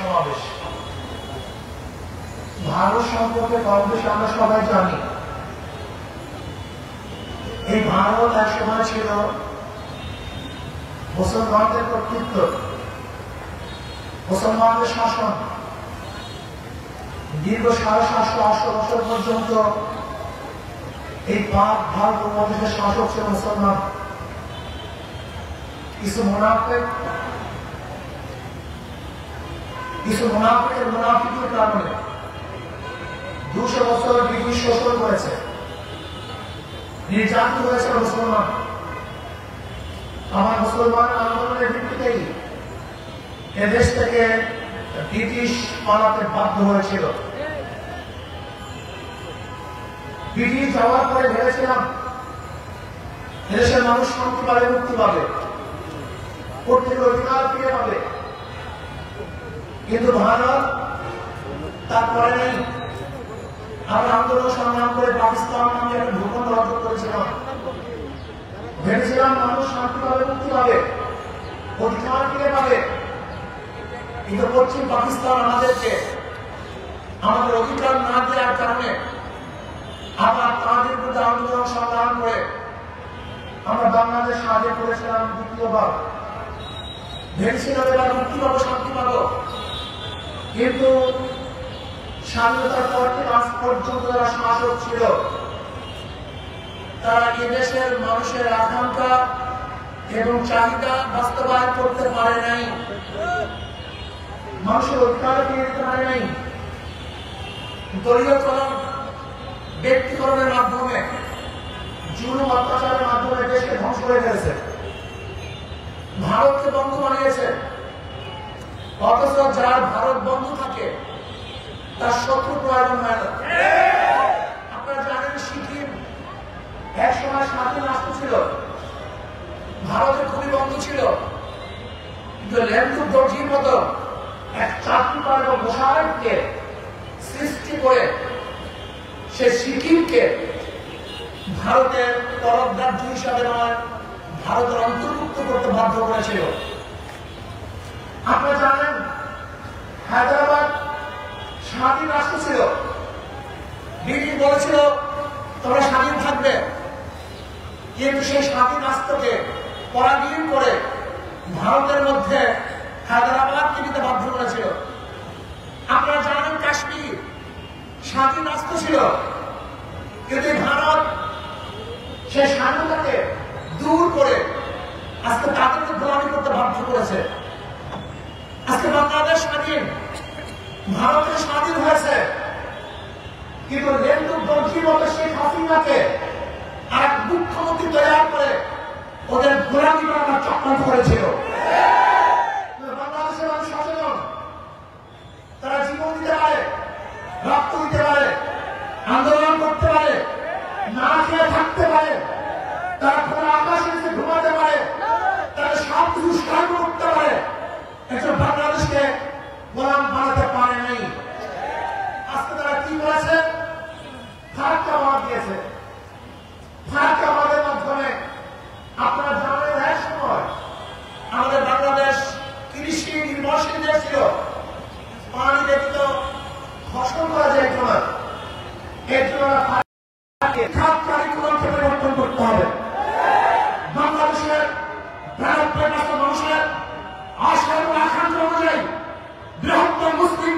সমাবেশ। ভারত সম্পর্কে কম বেশি আমরা সবাই জানি। এই ভারত এক সময় ছিল মুসলমানদের কর্তৃত্ব, মুসলমানদের শাসন। দীর্ঘ 750-800 বছর পর্যন্ত এই পাক ভারত উপমহাদেশের শাসক ছিল মুসলমান। কিছু মুনাফিকের মুনাফিকের কারণে 200 বছর ব্রিটিশ শোষণ করেছে, নির্যাতিত হয়েছে মুসলমান। আমার মুসলমান আন্দোলনের ভিত্তিতেই এদেশ থেকে ব্রিটিশ পালাতে বাধ্য হয়েছিল। ব্রিটিশ যাওয়ার পরে ভেবেছিলাম এদেশের মানুষ শান্তি পাবে, মুক্তি পাবে, কর্তৃক অধিকার ফিরে পাবে, কিন্তু ভারত তারপরে নেই। আমরা আন্দোলন সংগ্রাম করে পাকিস্তান নামে একটা ভূখণ্ড অর্জন করেছিলাম। ভেবেছিলাম মানুষ শান্তি পাবে, মুক্তি পাবে, অধিকার ফিরে পাবে, কিন্তু পশ্চিম পাকিস্তান আমাদেরকে আমাদের অধিকার না দেওয়ার কারণে আমরা তাদের বিরুদ্ধে আন্দোলন সংগ্রাম করে আমরা বাংলাদেশ স্বাধীন করেছিলাম দ্বিতীয়বার। ভেবেছিলাম এবার মুক্তি পাবো, শান্তি পাবো, কিন্তু স্বাধীনতার পর থেকে আজ পর্যন্ত যারা শাসক ছিল তারা এদেশের মানুষের আকাঙ্ক্ষা এবং চাহিদা বাস্তবায়ন করতে পারে নাই, মানুষের অধিকার ফিরে দিতে পারে নাই। দলীয়করণ, ব্যক্তিকরণের মাধ্যমে, জুলুম অত্যাচারের মাধ্যমে দেশকে ধ্বংস করে ফেলেছে, ভারতকে বন্ধু বানিয়েছে। অথচ যার ভারত বন্ধু থাকে তার শত্রু প্রয়োজন হয় না। আপনারা জানেন সিকিম এক সময় স্বাধীন রাষ্ট্র ছিল, ভারতের খুবই বন্ধু ছিল, কিন্তু লেন্দু দর্জির মতো এক চাকরিপাল এবং মোশাররফকে সৃষ্টি করে সে সিকিমকে ভারতের তরফদার হিসাবে নয়, ভারতের অন্তর্ভুক্ত করতে বাধ্য করেছিল। আপনারা জানেন হায়দ্রাবাদ স্বাধীন রাষ্ট্র ছিল, ব্রিটিশ বলেছিল তোমরা স্বাধীন থাকবে, কিন্তু সেই স্বাধীন রাষ্ট্রকে পরাধীন করে ভারতের মধ্যে হায়দ্রাবাদকে দিতে বাধ্য করেছিল। আপনারা জানেন কাশ্মীর স্বাধীন রাষ্ট্র ছিল, কিন্তু ভারত সেই স্বাধীনতাকে দূর করে আজকে তাদেরকে গোলামি করতে বাধ্য করেছে। আজকে বাংলাদেশ স্বাধীন, ভারতের স্বাধীন হয়েছে, কিন্তু লেন্দু দর্জির মতো শেখ হাসিনাকে আর এক মুখ্যমন্ত্রী তৈরি করে ওদের গোলামি করার চক্রান্ত করেছিল। বাংলাদেশের মানুষ সচেতন, তারা জীবন দিতে পারে, রক্ত দিতে পারে, আন্দোলন করতে পারে, না খেয়ে থাকতে পারে, তারা খোলা আকাশে নিচে ঘুমাতে পারে, তারা সব কিছু স্বীকার করতে পারে। একজন বাংলাদেশকে গোলাম বানাতে পারে নাই। আজকে তারা কি করেছে? ফারাক্কা বাদ দিয়েছে। ফারাক্কা বাদের মাধ্যমে আপনারা জানেন এক সময় আমাদের বাংলাদেশ কৃষি নির্ভরশীল দেশ ছিল, পানি ব্যতীত ফসল করা যায় না। এর জন্য পরিবর্তন করতে হবে। বাংলাদেশের মানুষের আশা এবং আকাঙ্ক্ষা অনুযায়ী, বৃহত্তর মুসলিম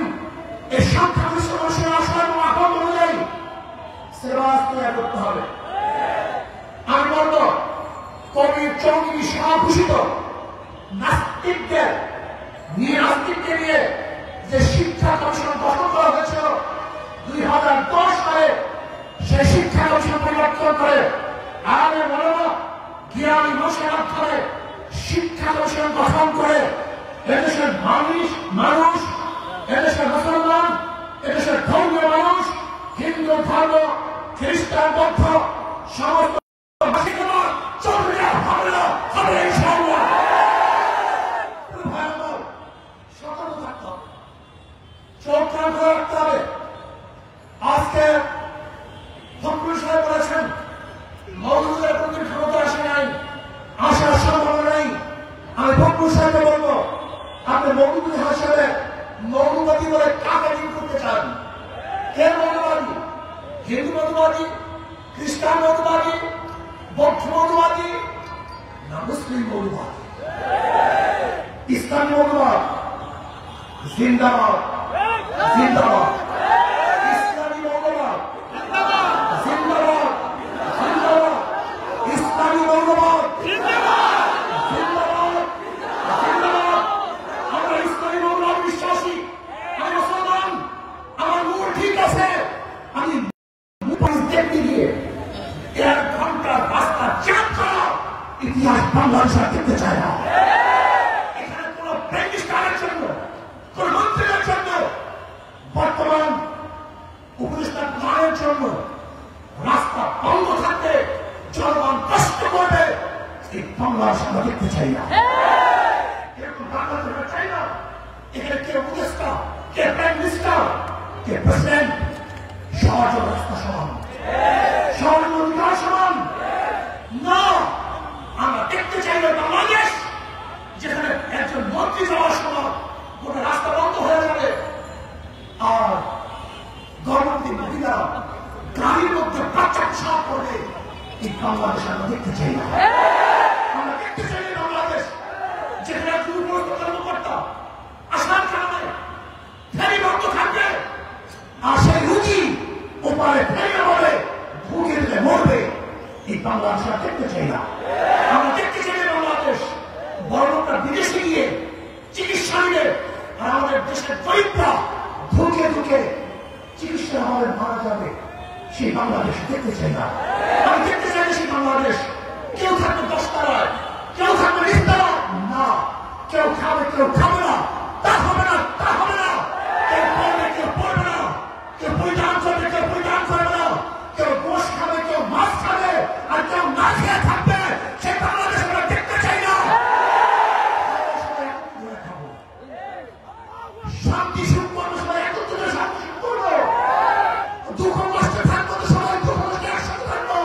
এই সংখ্যাগরিষ্ঠ মানুষের আশা এবং আকাঙ্ক্ষা অনুযায়ী সিলেবাস তৈরি করতে হবে। আমি বলব কবি চৌধুরী সভাঘোষিত নাস্তিকদের নিয়ে যে শিক্ষা কমিশন গঠন করা হয়েছিল 2010 সালে, সেই শিক্ষা কমিশন পরিবর্তন করে আগামী মনোভাব জ্ঞানী মানুষের মাধ্যমে শিক্ষা কমিশন গঠন করে এদেশের মানুষ, এদেশের মুসলমান, এদেশের ধর্মীয় মানুষ, হিন্দু ধর্ম, খ্রিস্টান বৌদ্ধ সমস্ত চক্রান্ত রাখতে হবে। আজকে ফখরুল সাহেব বলেছেন মৌলুদের প্রতি ক্ষমতা আসে নাই, আসার সম্ভাবনা নেই। আমি ফখরুল সাহেবকে বলবো আপনি মৌলুদ হিসেবে মৌলবাদী বলে কাকে দিন করতে চান? কে মৌলবাদী? হিন্দু মৌলবাদী, খ্রিস্টান মৌলবাদী, বৌদ্ধ মৌলবাদী না মুসলিম মৌলবাদী? ইসলামী মৌলবাদ জিন্দাবাদ, জিন্দাবাদ। ইসলামী মৌলবাদ জিন্দাবাদ, জিন্দাবাদ। ইসলামী মৌলবাদ জিন্দাবাদ, জিন্দাবাদ। আমরা ইসলামী মৌলবাদ বিশ্বাসী। আমি মুসলমান, আমার মূল ঠিক আছে। আমি দেখতে গিয়ে 1 ঘন্টার রাস্তা জ্যাম করা ইতিহাস বাংলাদেশ দেখতে চায় না। এখানে কোন প্রেমিস্টারের জন্য, কোন মন্ত্রীদের জন্য, বর্তমান উপদেষ্টা প্রধানের জন্য রাস্তা বন্ধ থাকতে জনগণ কষ্ট করবে, এই বাংলাদেশ আমরা দেখতে চাই না। এরকম বাংলাদেশ আমরা চাই না। এখানে কে উপদেষ্টা, কে প্রাইম মিনিস্টার, কে প্রেসিডেন্ট, সহজ রাস্তা সমান, সহজ অধিকার সমান না। আমরা দেখতে চাই না বাংলাদেশ যেখানে একজন মন্ত্রী যাওয়ার সময় গোটা রাস্তা বন্ধ হয়ে যাবে আর গর্ভবতী মহিলা গাড়ির মধ্যে বাচ্চা সাপ করবে। এই বাংলাদেশ আমরা দেখতে চাই না। আমরা দেখতে চাই না বাংলাদেশ যেখানে একজন উপরস্থ কর্মকর্তা আসার কারণে ফেরি বন্ধ থাকবে আর সেই রুগী ওপারে ফেরি হবে, ভুগে দিলে মরবে। এই বাংলাদেশ আমরা দেখতে চাই না। আমরা দেখতে চাই না বাংলাদেশ বড় লোকরা বিদেশে গিয়ে চিকিৎসা নিলে আর আমাদের দেশের গরিবরা ধুকে ধুকে চিকিৎসা আমাদের মারা যাবে। সেই বাংলাদেশ দেখতে চাই না। আমি দেখতে চাই না সেই বাংলাদেশ কেউ থাকবে 10 তলায়, কেউ থাকবে 20 তলায় না। কেউ খাবে, কেউ খাবে না, তা হবে না, তা হবে না। কেউ পড়বে, কেউ পড়বে না। কেউ পরিধান করবে, কেউ পরিধান করবে না। কেউ গোশ খাবে, কেউ মাছ খাবে, আর কেউ না খেয়ে থাকবে। সেই বাংলাদেশ আমরা দেখতে চাই না। শান্তি সুখ করবো, সবাই একত্রে শান্তি সুখ করবো। দুঃখ কষ্টে থাকবো তো সবাই দুঃখ কষ্টে একসাথে থাকবো।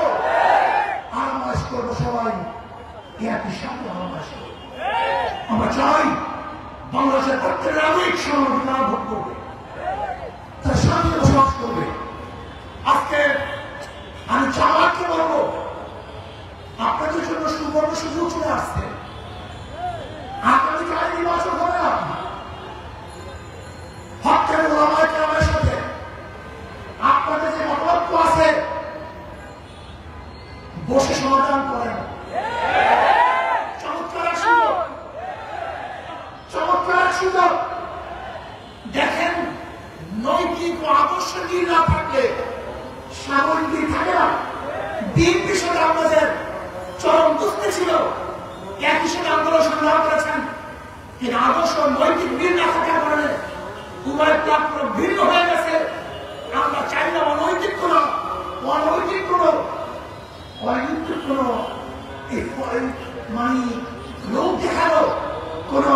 আরামাস করবো সবাই একই সাথে আরামাস করবো। আমরা চাই বাংলাদেশের প্রত্যেক নাগরিক সমাধান ভোগ করবে, তার শান্তি বসবাস করবে। আজকে আমি জামাতকে বলবো, আপনাদের জন্য সুবর্ণ সুযোগ চলে আসছে। আগামীকাল নির্বাচন হবে না, হকের ওলামায়ে কেরামের সাথে আপনাদের যে মতলব আছে বসে সমাধান করেন। চমৎকার সুযোগ, চমৎকার সুযোগ। দেখেন, নৈতিক ও আদর্শ নীতি না থাকলে সামরিক থাকে না। দিন বিষয়ে আমাদের চরম দুঃখ ছিল, একই সাথে আন্দোলন সংগ্রাম করেছেন, কিন্তু আদর্শ নৈতিক মিল না থাকার কারণে উভয় প্ল্যাটফর্ম ভিন্ন হয়ে গেছে। আমরা চাই না অনৈতিক কোন অনৈতিক কোন অনৈতিক কোন মানে লোক দেখানো কোন